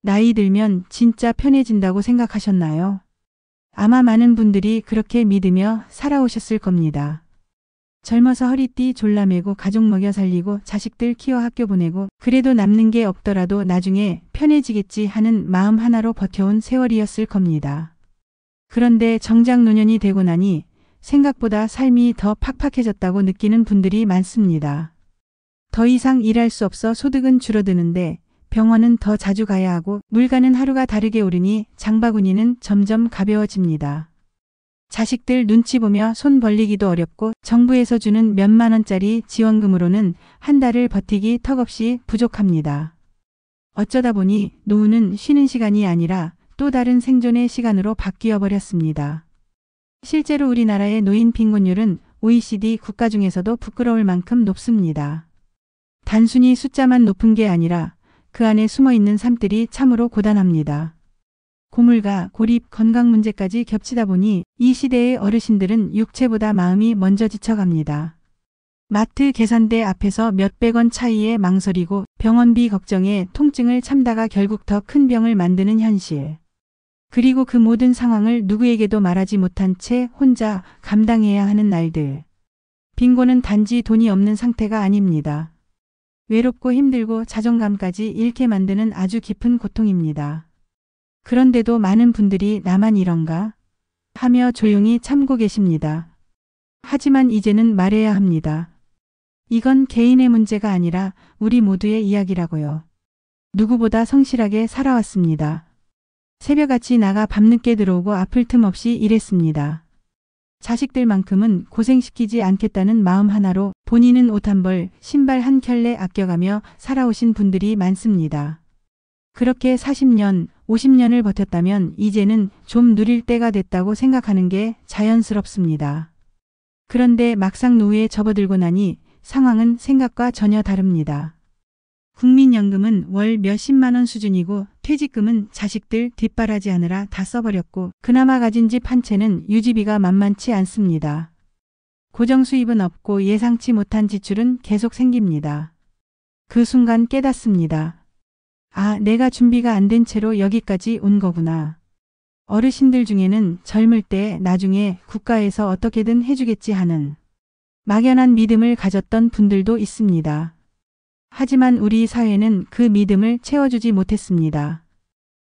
나이 들면 진짜 편해진다고 생각하셨나요? 아마 많은 분들이 그렇게 믿으며 살아오셨을 겁니다. 젊어서 허리띠 졸라매고 가족 먹여 살리고 자식들 키워 학교 보내고 그래도 남는 게 없더라도 나중에 편해지겠지 하는 마음 하나로 버텨온 세월이었을 겁니다. 그런데 정작 노년이 되고 나니 생각보다 삶이 더 팍팍해졌다고 느끼는 분들이 많습니다. 더 이상 일할 수 없어 소득은 줄어드는데 병원은 더 자주 가야 하고 물가는 하루가 다르게 오르니 장바구니는 점점 가벼워집니다. 자식들 눈치 보며 손 벌리기도 어렵고 정부에서 주는 몇만 원짜리 지원금으로는 한 달을 버티기 턱없이 부족합니다. 어쩌다 보니 노후는 쉬는 시간이 아니라 또 다른 생존의 시간으로 바뀌어 버렸습니다. 실제로 우리나라의 노인 빈곤율은 OECD 국가 중에서도 부끄러울 만큼 높습니다. 단순히 숫자만 높은 게 아니라 그 안에 숨어있는 삶들이 참으로 고단합니다. 고물가, 고립, 건강 문제까지 겹치다 보니 이 시대의 어르신들은 육체보다 마음이 먼저 지쳐갑니다. 마트 계산대 앞에서 몇백 원 차이에 망설이고 병원비 걱정에 통증을 참다가 결국 더 큰 병을 만드는 현실. 그리고 그 모든 상황을 누구에게도 말하지 못한 채 혼자 감당해야 하는 날들. 빈곤은 단지 돈이 없는 상태가 아닙니다. 외롭고 힘들고 자존감까지 잃게 만드는 아주 깊은 고통입니다. 그런데도 많은 분들이 나만 이런가? 하며 조용히 참고 계십니다. 하지만 이제는 말해야 합니다. 이건 개인의 문제가 아니라 우리 모두의 이야기라고요. 누구보다 성실하게 살아왔습니다. 새벽같이 나가 밤늦게 들어오고 아플 틈 없이 일했습니다. 자식들만큼은 고생시키지 않겠다는 마음 하나로 본인은 옷 한 벌, 신발 한 켤레 아껴가며 살아오신 분들이 많습니다. 그렇게 40년, 50년을 버텼다면 이제는 좀 누릴 때가 됐다고 생각하는 게 자연스럽습니다. 그런데 막상 노후에 접어들고 나니 상황은 생각과 전혀 다릅니다. 국민연금은 월 몇십만 원 수준이고 퇴직금은 자식들 뒷바라지 하느라 다 써버렸고 그나마 가진 집 한 채는 유지비가 만만치 않습니다. 고정 수입은 없고 예상치 못한 지출은 계속 생깁니다. 그 순간 깨닫습니다. 아, 내가 준비가 안 된 채로 여기까지 온 거구나. 어르신들 중에는 젊을 때 나중에 국가에서 어떻게든 해주겠지 하는 막연한 믿음을 가졌던 분들도 있습니다. 하지만 우리 사회는 그 믿음을 채워주지 못했습니다.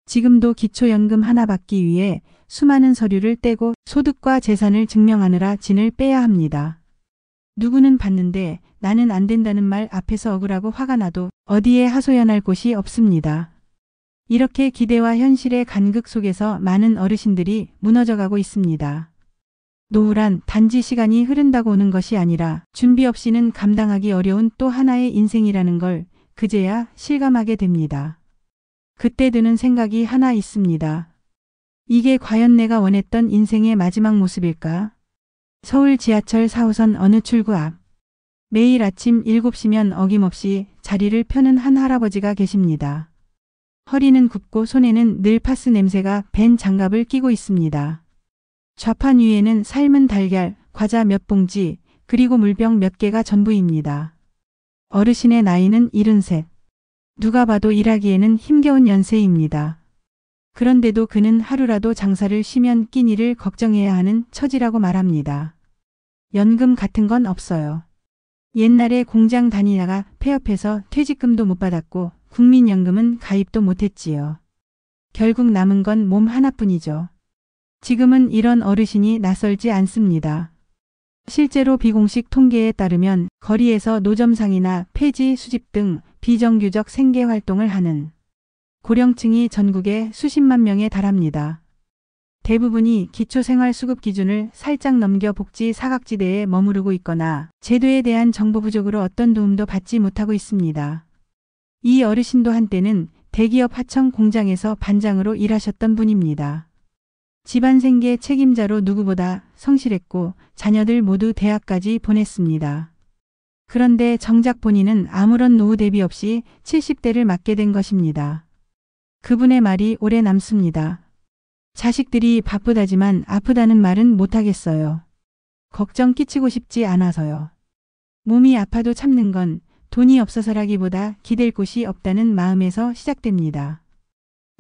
지금도 기초연금 하나 받기 위해 수많은 서류를 떼고 소득과 재산을 증명하느라 진을 빼야 합니다. 누구는 받는데 나는 안 된다는 말 앞에서 억울하고 화가 나도 어디에 하소연할 곳이 없습니다. 이렇게 기대와 현실의 간극 속에서 많은 어르신들이 무너져가고 있습니다. 노후란 단지 시간이 흐른다고 오는 것이 아니라 준비 없이는 감당하기 어려운 또 하나의 인생이라는 걸 그제야 실감하게 됩니다. 그때 드는 생각이 하나 있습니다. 이게 과연 내가 원했던 인생의 마지막 모습일까? 서울 지하철 4호선 어느 출구 앞. 매일 아침 7시면 어김없이 자리를 펴는 한 할아버지가 계십니다. 허리는 굽고 손에는 늘 파스 냄새가 밴 장갑을 끼고 있습니다. 좌판 위에는 삶은 달걀, 과자 몇 봉지, 그리고 물병 몇 개가 전부입니다. 어르신의 나이는 73. 누가 봐도 일하기에는 힘겨운 연세입니다. 그런데도 그는 하루라도 장사를 쉬면 끼니를 걱정해야 하는 처지라고 말합니다. 연금 같은 건 없어요. 옛날에 공장 다니다가 폐업해서 퇴직금도 못 받았고 국민연금은 가입도 못했지요. 결국 남은 건 몸 하나뿐이죠. 지금은 이런 어르신이 낯설지 않습니다. 실제로 비공식 통계에 따르면 거리에서 노점상이나 폐지 수집 등 비정규적 생계 활동을 하는 고령층이 전국에 수십만 명에 달합니다. 대부분이 기초생활수급 기준을 살짝 넘겨 복지 사각지대에 머무르고 있거나 제도에 대한 정보 부족으로 어떤 도움도 받지 못하고 있습니다. 이 어르신도 한때는 대기업 하청 공장에서 반장으로 일하셨던 분입니다. 집안 생계 책임자로 누구보다 성실했고 자녀들 모두 대학까지 보냈습니다. 그런데 정작 본인은 아무런 노후 대비 없이 70대를 맞게 된 것입니다. 그분의 말이 오래 남습니다. 자식들이 바쁘다지만 아프다는 말은 못하겠어요. 걱정 끼치고 싶지 않아서요. 몸이 아파도 참는 건 돈이 없어서라기보다 기댈 곳이 없다는 마음에서 시작됩니다.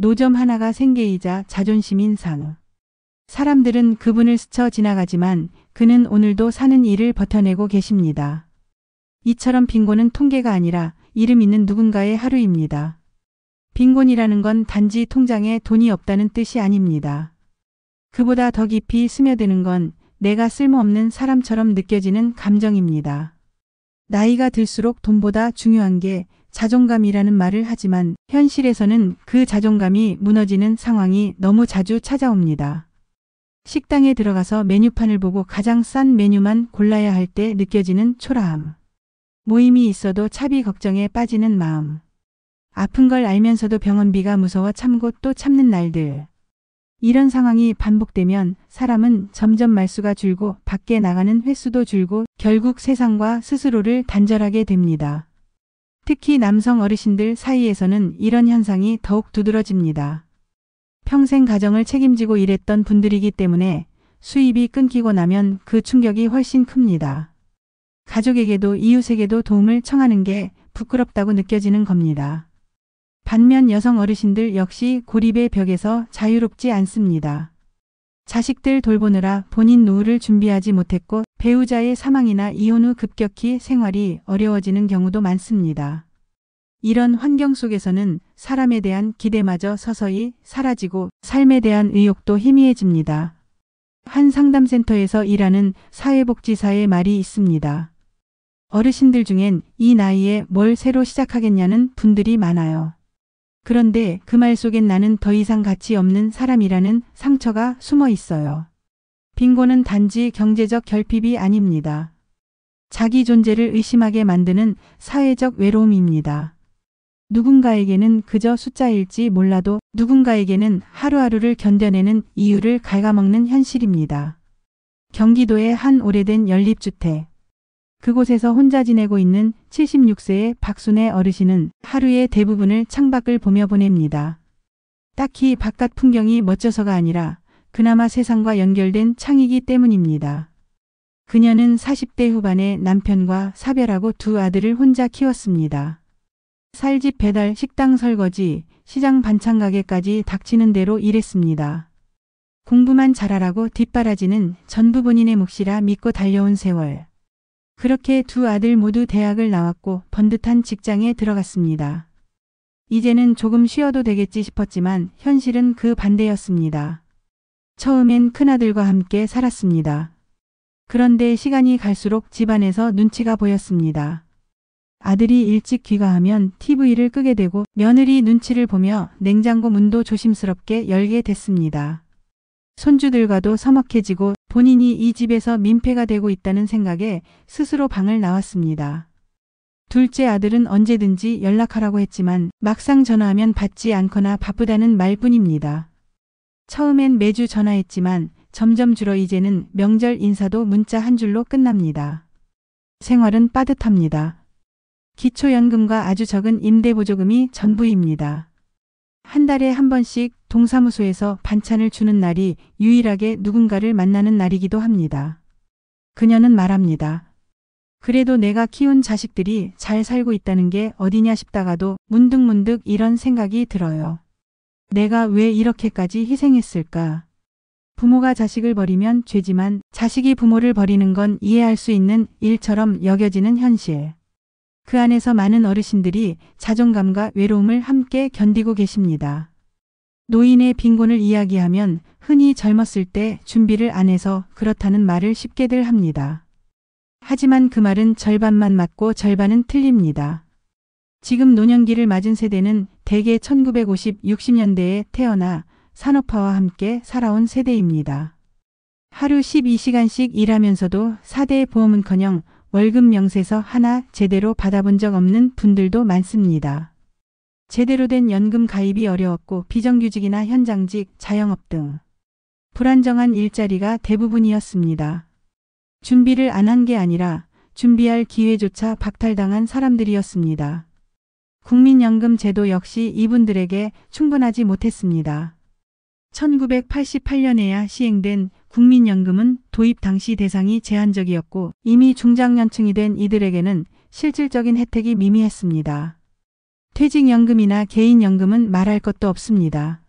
노점 하나가 생계이자 자존심인 상. 사람들은 그분을 스쳐 지나가지만 그는 오늘도 사는 일을 버텨내고 계십니다. 이처럼 빈곤은 통계가 아니라 이름 있는 누군가의 하루입니다. 빈곤이라는 건 단지 통장에 돈이 없다는 뜻이 아닙니다. 그보다 더 깊이 스며드는 건 내가 쓸모없는 사람처럼 느껴지는 감정입니다. 나이가 들수록 돈보다 중요한 게 자존감이라는 말을 하지만 현실에서는 그 자존감이 무너지는 상황이 너무 자주 찾아옵니다. 식당에 들어가서 메뉴판을 보고 가장 싼 메뉴만 골라야 할 때 느껴지는 초라함. 모임이 있어도 차비 걱정에 빠지는 마음. 아픈 걸 알면서도 병원비가 무서워 참고 또 참는 날들. 이런 상황이 반복되면 사람은 점점 말수가 줄고 밖에 나가는 횟수도 줄고 결국 세상과 스스로를 단절하게 됩니다. 특히 남성 어르신들 사이에서는 이런 현상이 더욱 두드러집니다. 평생 가정을 책임지고 일했던 분들이기 때문에 수입이 끊기고 나면 그 충격이 훨씬 큽니다. 가족에게도 이웃에게도 도움을 청하는 게 부끄럽다고 느껴지는 겁니다. 반면 여성 어르신들 역시 고립의 벽에서 자유롭지 않습니다. 자식들 돌보느라 본인 노후를 준비하지 못했고 배우자의 사망이나 이혼 후 급격히 생활이 어려워지는 경우도 많습니다. 이런 환경 속에서는 사람에 대한 기대마저 서서히 사라지고 삶에 대한 의욕도 희미해집니다. 한 상담센터에서 일하는 사회복지사의 말이 있습니다. 어르신들 중엔 이 나이에 뭘 새로 시작하겠냐는 분들이 많아요. 그런데 그 말 속엔 나는 더 이상 가치 없는 사람이라는 상처가 숨어 있어요. 빈곤은 단지 경제적 결핍이 아닙니다. 자기 존재를 의심하게 만드는 사회적 외로움입니다. 누군가에게는 그저 숫자일지 몰라도 누군가에게는 하루하루를 견뎌내는 이유를 갉아먹는 현실입니다. 경기도의 한 오래된 연립주택. 그곳에서 혼자 지내고 있는 76세의 박순애 어르신은 하루의 대부분을 창밖을 보며 보냅니다. 딱히 바깥 풍경이 멋져서가 아니라 그나마 세상과 연결된 창이기 때문입니다. 그녀는 40대 후반에 남편과 사별하고 두 아들을 혼자 키웠습니다. 쌀집 배달, 식당 설거지, 시장 반찬 가게까지 닥치는 대로 일했습니다. 공부만 잘하라고 뒷바라지는 전부 본인의 몫이라 믿고 달려온 세월. 그렇게 두 아들 모두 대학을 나왔고 번듯한 직장에 들어갔습니다. 이제는 조금 쉬어도 되겠지 싶었지만 현실은 그 반대였습니다. 처음엔 큰아들과 함께 살았습니다. 그런데 시간이 갈수록 집안에서 눈치가 보였습니다. 아들이 일찍 귀가하면 TV를 끄게 되고 며느리 눈치를 보며 냉장고 문도 조심스럽게 열게 됐습니다. 손주들과도 서먹해지고 본인이 이 집에서 민폐가 되고 있다는 생각에 스스로 방을 나왔습니다. 둘째 아들은 언제든지 연락하라고 했지만 막상 전화하면 받지 않거나 바쁘다는 말뿐입니다. 처음엔 매주 전화했지만 점점 줄어 이제는 명절 인사도 문자 한 줄로 끝납니다. 생활은 빠듯합니다. 기초연금과 아주 적은 임대보조금이 전부입니다. 한 달에 한 번씩 동사무소에서 반찬을 주는 날이 유일하게 누군가를 만나는 날이기도 합니다. 그녀는 말합니다. 그래도 내가 키운 자식들이 잘 살고 있다는 게 어디냐 싶다가도 문득문득 이런 생각이 들어요. 내가 왜 이렇게까지 희생했을까? 부모가 자식을 버리면 죄지만 자식이 부모를 버리는 건 이해할 수 있는 일처럼 여겨지는 현실. 그 안에서 많은 어르신들이 자존감과 외로움을 함께 견디고 계십니다. 노인의 빈곤을 이야기하면 흔히 젊었을 때 준비를 안 해서 그렇다는 말을 쉽게들 합니다. 하지만 그 말은 절반만 맞고 절반은 틀립니다. 지금 노년기를 맞은 세대는 대개 1950, 60년대에 태어나 산업화와 함께 살아온 세대입니다. 하루 12시간씩 일하면서도 4대 보험은커녕 월급 명세서 하나 제대로 받아본 적 없는 분들도 많습니다. 제대로 된 연금 가입이 어려웠고 비정규직이나 현장직, 자영업 등 불안정한 일자리가 대부분이었습니다. 준비를 안 한 게 아니라 준비할 기회조차 박탈당한 사람들이었습니다. 국민연금 제도 역시 이분들에게 충분하지 못했습니다. 1988년에야 시행된 국민연금은 도입 당시 대상이 제한적이었고 이미 중장년층이 된 이들에게는 실질적인 혜택이 미미했습니다. 퇴직연금이나 개인연금은 말할 것도 없습니다.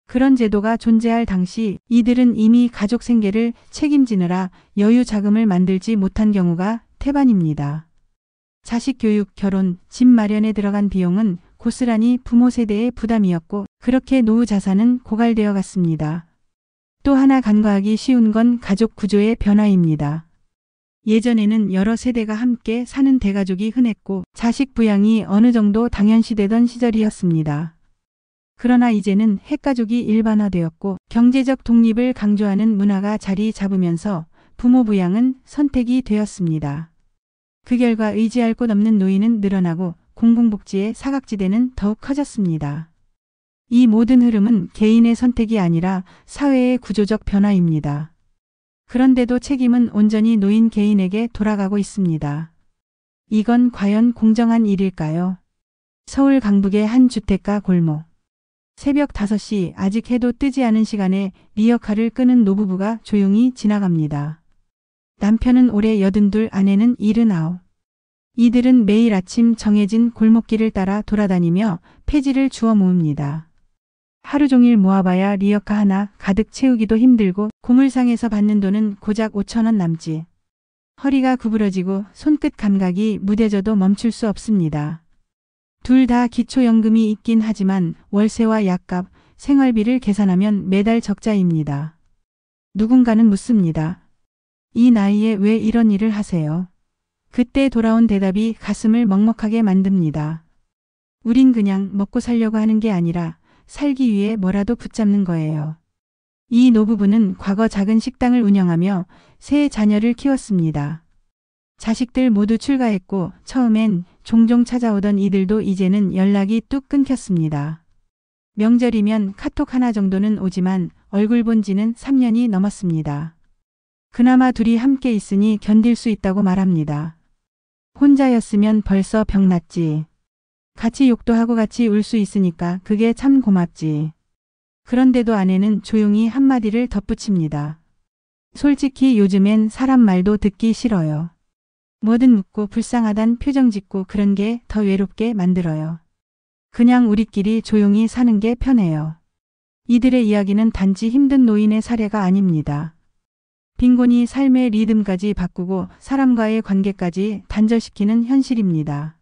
그런 제도가 존재할 당시 이들은 이미 가족 생계를 책임지느라 여유 자금을 만들지 못한 경우가 태반입니다. 자식 교육, 결혼, 집 마련에 들어간 비용은 고스란히 부모 세대의 부담이었고 그렇게 노후 자산은 고갈되어 갔습니다. 또 하나 간과하기 쉬운 건 가족 구조의 변화입니다. 예전에는 여러 세대가 함께 사는 대가족이 흔했고 자식 부양이 어느 정도 당연시되던 시절이었습니다. 그러나 이제는 핵가족이 일반화되었고 경제적 독립을 강조하는 문화가 자리 잡으면서 부모 부양은 선택이 되었습니다. 그 결과 의지할 곳 없는 노인은 늘어나고 공공복지의 사각지대는 더욱 커졌습니다. 이 모든 흐름은 개인의 선택이 아니라 사회의 구조적 변화입니다. 그런데도 책임은 온전히 노인 개인에게 돌아가고 있습니다. 이건 과연 공정한 일일까요? 서울 강북의 한 주택가 골목. 새벽 5시 아직 해도 뜨지 않은 시간에 리어카를 끄는 노부부가 조용히 지나갑니다. 남편은 올해 82, 아내는 79. 이들은 매일 아침 정해진 골목길을 따라 돌아다니며 폐지를 주워 모읍니다. 하루 종일 모아봐야 리어카 하나 가득 채우기도 힘들고 고물상에서 받는 돈은 고작 5,000원 남짓. 허리가 구부러지고 손끝 감각이 무뎌져도 멈출 수 없습니다. 둘 다 기초연금이 있긴 하지만 월세와 약값, 생활비를 계산하면 매달 적자입니다. 누군가는 묻습니다. 이 나이에 왜 이런 일을 하세요? 그때 돌아온 대답이 가슴을 먹먹하게 만듭니다. 우린 그냥 먹고 살려고 하는 게 아니라 살기 위해 뭐라도 붙잡는 거예요. 이 노부부는 과거 작은 식당을 운영하며 세 자녀를 키웠습니다. 자식들 모두 출가했고 처음엔 종종 찾아오던 이들도 이제는 연락이 뚝 끊겼습니다. 명절이면 카톡 하나 정도는 오지만 얼굴 본 지는 3년이 넘었습니다. 그나마 둘이 함께 있으니 견딜 수 있다고 말합니다. 혼자였으면 벌써 병났지. 같이 욕도 하고 같이 울 수 있으니까 그게 참 고맙지. 그런데도 아내는 조용히 한마디를 덧붙입니다. 솔직히 요즘엔 사람 말도 듣기 싫어요. 뭐든 묻고 불쌍하단 표정 짓고 그런 게 더 외롭게 만들어요. 그냥 우리끼리 조용히 사는 게 편해요. 이들의 이야기는 단지 힘든 노인의 사례가 아닙니다. 빈곤이 삶의 리듬까지 바꾸고 사람과의 관계까지 단절시키는 현실입니다.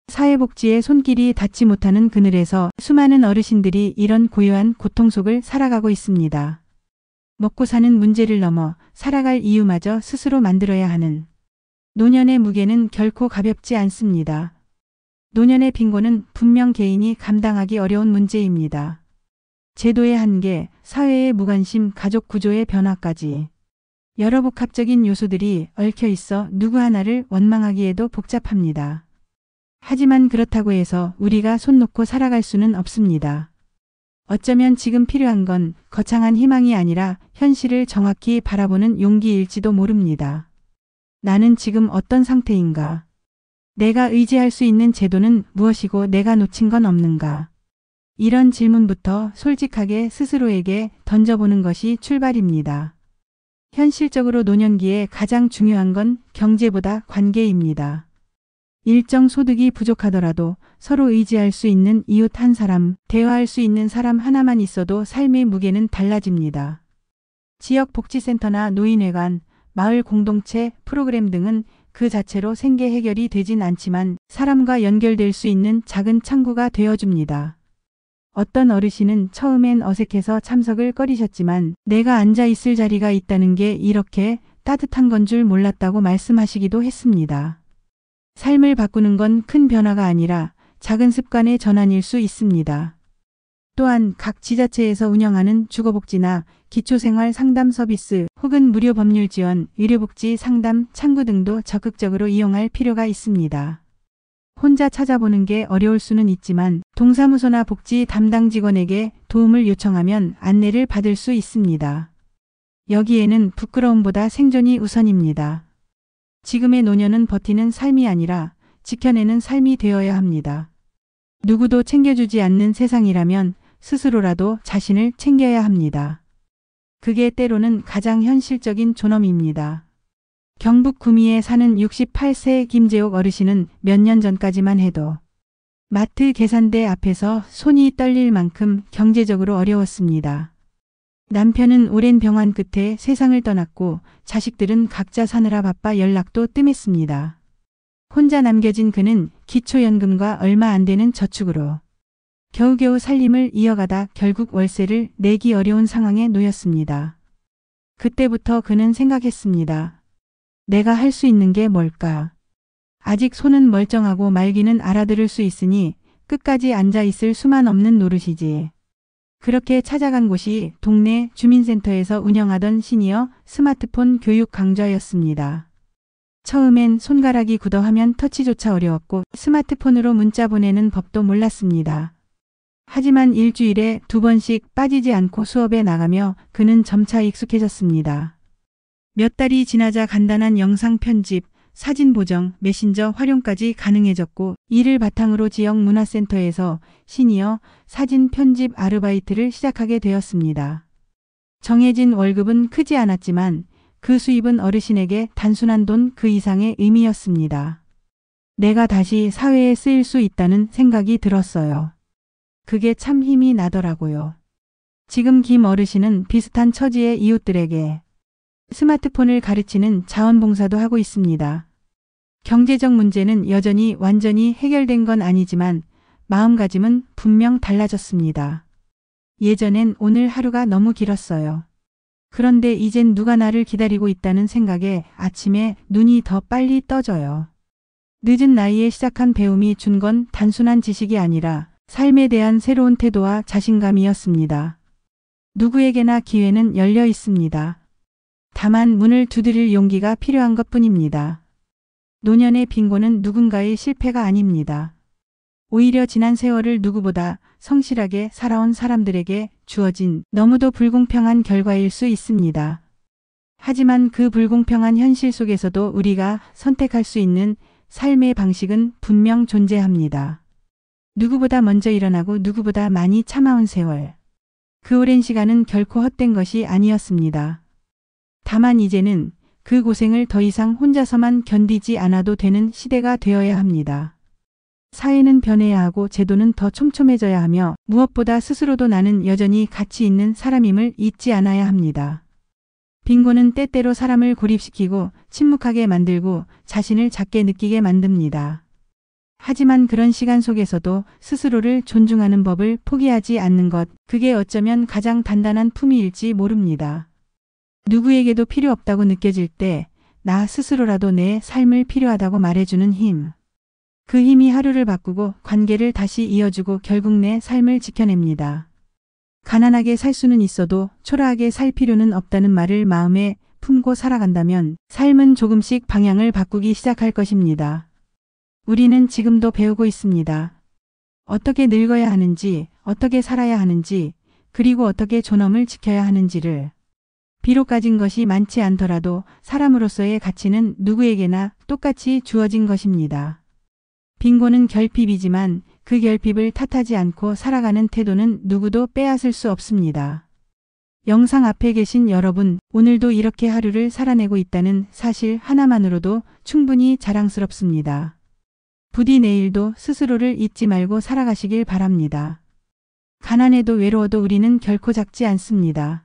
사회복지의 손길이 닿지 못하는 그늘에서 수많은 어르신들이 이런 고요한 고통 속을 살아가고 있습니다. 먹고 사는 문제를 넘어 살아갈 이유마저 스스로 만들어야 하는 노년의 무게는 결코 가볍지 않습니다. 노년의 빈곤은 분명 개인이 감당하기 어려운 문제입니다. 제도의 한계, 사회의 무관심, 가족 구조의 변화까지 여러 복합적인 요소들이 얽혀 있어 누구 하나를 원망하기에도 복잡합니다. 하지만 그렇다고 해서 우리가 손 놓고 살아갈 수는 없습니다. 어쩌면 지금 필요한 건 거창한 희망이 아니라 현실을 정확히 바라보는 용기일지도 모릅니다. 나는 지금 어떤 상태인가? 내가 의지할 수 있는 제도는 무엇이고 내가 놓친 건 없는가? 이런 질문부터 솔직하게 스스로에게 던져보는 것이 출발입니다. 현실적으로 노년기에 가장 중요한 건 경제보다 관계입니다. 일정 소득이 부족하더라도 서로 의지할 수 있는 이웃 한 사람, 대화할 수 있는 사람 하나만 있어도 삶의 무게는 달라집니다. 지역 복지센터나 노인회관, 마을 공동체 프로그램 등은 그 자체로 생계 해결이 되진 않지만 사람과 연결될 수 있는 작은 창구가 되어줍니다. 어떤 어르신은 처음엔 어색해서 참석을 꺼리셨지만 내가 앉아 있을 자리가 있다는 게 이렇게 따뜻한 건 줄 몰랐다고 말씀하시기도 했습니다. 삶을 바꾸는 건 큰 변화가 아니라 작은 습관의 전환일 수 있습니다. 또한 각 지자체에서 운영하는 주거복지나 기초생활 상담 서비스 혹은 무료 법률 지원, 의료복지 상담 창구 등도 적극적으로 이용할 필요가 있습니다. 혼자 찾아보는 게 어려울 수는 있지만 동사무소나 복지 담당 직원에게 도움을 요청하면 안내를 받을 수 있습니다. 여기에는 부끄러움보다 생존이 우선입니다. 지금의 노년은 버티는 삶이 아니라 지켜내는 삶이 되어야 합니다. 누구도 챙겨주지 않는 세상이라면 스스로라도 자신을 챙겨야 합니다. 그게 때로는 가장 현실적인 존엄입니다. 경북 구미에 사는 68세 김재옥 어르신은 몇 년 전까지만 해도 마트 계산대 앞에서 손이 떨릴 만큼 경제적으로 어려웠습니다. 남편은 오랜 병환 끝에 세상을 떠났고 자식들은 각자 사느라 바빠 연락도 뜸했습니다. 혼자 남겨진 그는 기초연금과 얼마 안 되는 저축으로 겨우겨우 살림을 이어가다 결국 월세를 내기 어려운 상황에 놓였습니다. 그때부터 그는 생각했습니다. 내가 할 수 있는 게 뭘까? 아직 손은 멀쩡하고 말귀는 알아들을 수 있으니 끝까지 앉아 있을 수만 없는 노릇이지. 그렇게 찾아간 곳이 동네 주민센터에서 운영하던 시니어 스마트폰 교육 강좌였습니다. 처음엔 손가락이 굳어 화면 터치조차 어려웠고 스마트폰으로 문자 보내는 법도 몰랐습니다. 하지만 일주일에 2번씩 빠지지 않고 수업에 나가며 그는 점차 익숙해졌습니다. 몇 달이 지나자 간단한 영상 편집, 사진 보정, 메신저 활용까지 가능해졌고 이를 바탕으로 지역 문화센터에서 시니어 사진 편집 아르바이트를 시작하게 되었습니다. 정해진 월급은 크지 않았지만 그 수입은 어르신에게 단순한 돈 그 이상의 의미였습니다. 내가 다시 사회에 쓰일 수 있다는 생각이 들었어요. 그게 참 힘이 나더라고요. 지금 김 어르신은 비슷한 처지의 이웃들에게 스마트폰을 가르치는 자원봉사도 하고 있습니다. 경제적 문제는 여전히 완전히 해결된 건 아니지만 마음가짐은 분명 달라졌습니다. 예전엔 오늘 하루가 너무 길었어요. 그런데 이젠 누가 나를 기다리고 있다는 생각에 아침에 눈이 더 빨리 떠져요. 늦은 나이에 시작한 배움이 준 건 단순한 지식이 아니라 삶에 대한 새로운 태도와 자신감이었습니다. 누구에게나 기회는 열려 있습니다. 다만 문을 두드릴 용기가 필요한 것뿐입니다. 노년의 빈곤은 누군가의 실패가 아닙니다. 오히려 지난 세월을 누구보다 성실하게 살아온 사람들에게 주어진 너무도 불공평한 결과일 수 있습니다. 하지만 그 불공평한 현실 속에서도 우리가 선택할 수 있는 삶의 방식은 분명 존재합니다. 누구보다 먼저 일어나고 누구보다 많이 참아온 세월. 그 오랜 시간은 결코 헛된 것이 아니었습니다. 다만 이제는 그 고생을 더 이상 혼자서만 견디지 않아도 되는 시대가 되어야 합니다. 사회는 변해야 하고 제도는 더 촘촘해져야 하며 무엇보다 스스로도 나는 여전히 가치 있는 사람임을 잊지 않아야 합니다. 빈곤은 때때로 사람을 고립시키고 침묵하게 만들고 자신을 작게 느끼게 만듭니다. 하지만 그런 시간 속에서도 스스로를 존중하는 법을 포기하지 않는 것, 그게 어쩌면 가장 단단한 품위일지 모릅니다. 누구에게도 필요 없다고 느껴질 때 나 스스로라도 내 삶을 필요하다고 말해주는 힘. 그 힘이 하루를 바꾸고 관계를 다시 이어주고 결국 내 삶을 지켜냅니다. 가난하게 살 수는 있어도 초라하게 살 필요는 없다는 말을 마음에 품고 살아간다면 삶은 조금씩 방향을 바꾸기 시작할 것입니다. 우리는 지금도 배우고 있습니다. 어떻게 늙어야 하는지, 어떻게 살아야 하는지, 그리고 어떻게 존엄을 지켜야 하는지를. 비록 가진 것이 많지 않더라도 사람으로서의 가치는 누구에게나 똑같이 주어진 것입니다. 빈곤은 결핍이지만 그 결핍을 탓하지 않고 살아가는 태도는 누구도 빼앗을 수 없습니다. 영상 앞에 계신 여러분, 오늘도 이렇게 하루를 살아내고 있다는 사실 하나만으로도 충분히 자랑스럽습니다. 부디 내일도 스스로를 잊지 말고 살아가시길 바랍니다. 가난해도 외로워도 우리는 결코 작지 않습니다.